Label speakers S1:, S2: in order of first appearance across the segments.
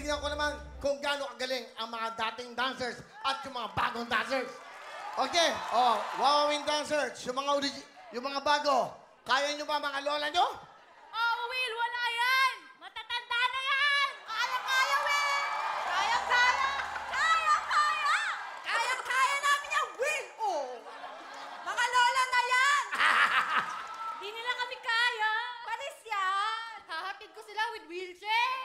S1: titignan ko naman kung gaano kagaling ang mga dating dancers at yung mga bagong dancers. Okay, Wawawin dancers, yung mga bago. Kaya nyo ba mga lola nyo?
S2: Oh, Will, wala yan! Matatanda na yan! Kaya-kaya, Will! Kaya-kaya! Kaya-kaya! Kaya-kaya namin yan, Will! Oh! Mga lola na yan! Di nila kami kaya. Panis yan! Hahatid ko sila with wheelchair.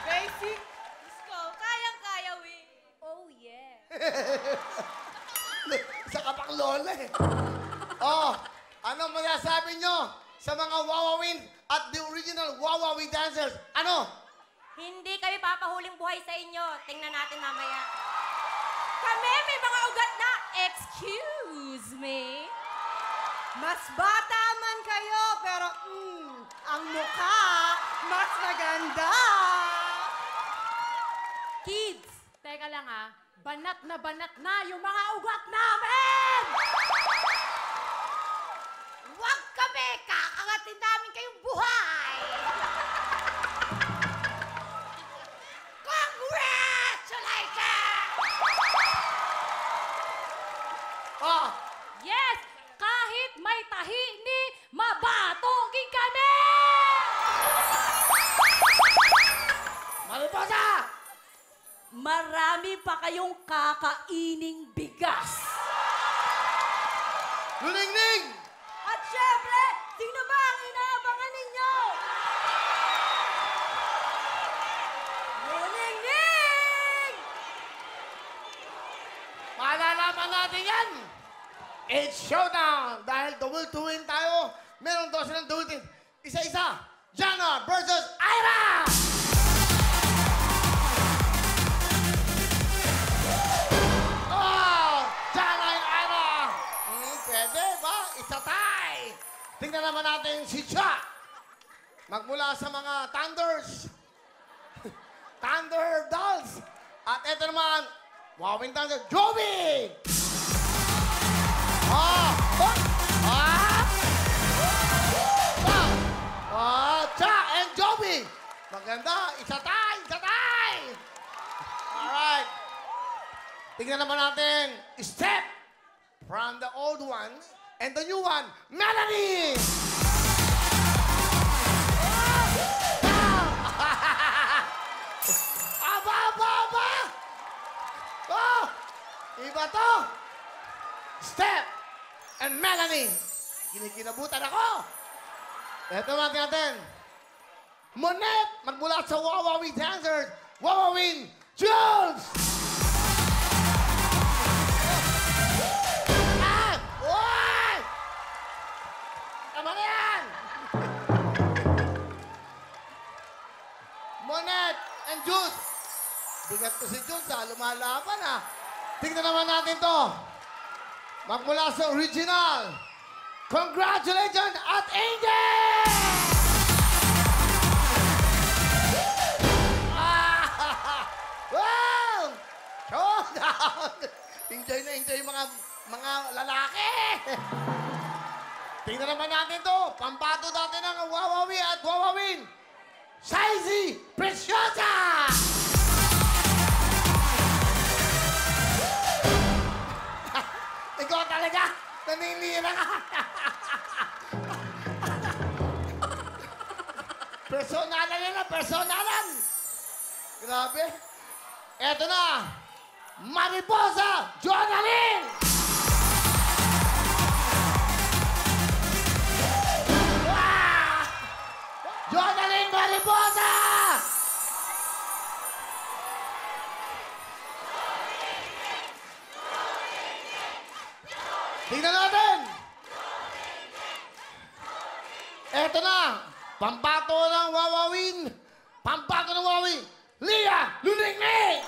S2: Basic. Let's go. Kayang-kaya, Will. Oh, yeah.
S1: Isa ka pang lola eh. Ano masasabi nyo sa mga Wawawin at the original Wawawi dancers? Ano?
S2: Hindi kami papahuling buhay sa inyo. Tingnan natin mamaya. Kami may mga ugat na, excuse me.
S3: Mas bata man kayo, pero ang mukha, mas maganda.
S2: Kids, teka lang banat na yung mga ugat namin! Huwag kami! Kakangatin namin kayong buhay! Congratulations! Yes! Kahit may tahi ni mabatogin kami!
S1: Mariposa!
S2: Marami pa kayong kakaining bigas.
S1: Luningning!
S3: At syempre, sino ba ang inaabangan ninyo? Ningning!
S1: Malalaman natin yan! It's showdown! Dahil double two-win tayo, meron daw silang double team. Isa-isa, Jana versus Ira! Jana and Ira! Pwede ba? Isa tie! Tingnan naman natin si Cha. Magmula sa mga Thunders. Thunder Dolls. At ito naman, Wawawin dancer, Joby! Cha and Joby! Maganda, isa tie! Isa tie! Alright. Tingnan naman natin, Step from the old one and the new one, Melanie! Aba! Iba to! Step and Melanie! Kinikinabutan ako! Ito natin. Monet, magmula sa Wawawi Dancers, Wawawin Jules! Oy! Tama na yan! Monet and Jules. Bigat ko si Jules lumalaban Tingnan naman natin to. Magmula sa original. Congratulations at Angel! Wow! Showdown! Enjoy na enjoy yung mga lalaki! Tingnan naman natin to. Pambato natin ng Wawawi at Wawawin. Shaizy Preciosa! Ikaw talaga! Naninira ka! Personalan nila, personalan! Grabe! Eto na! Mariposa Jonalyn! Jonalyn Mariposa! Tingnan natin! Eto na! Pambato ng Wawawin! Pambato ng Wawawin! Leah Luningning!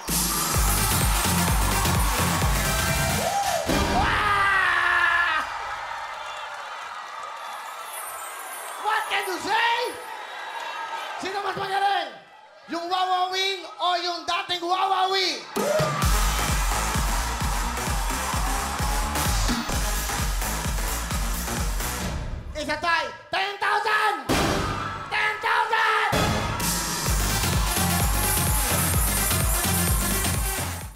S1: What can you say? Sino mas magaling? Yung Wawawin o yung dating Wawawi? Isa tayo!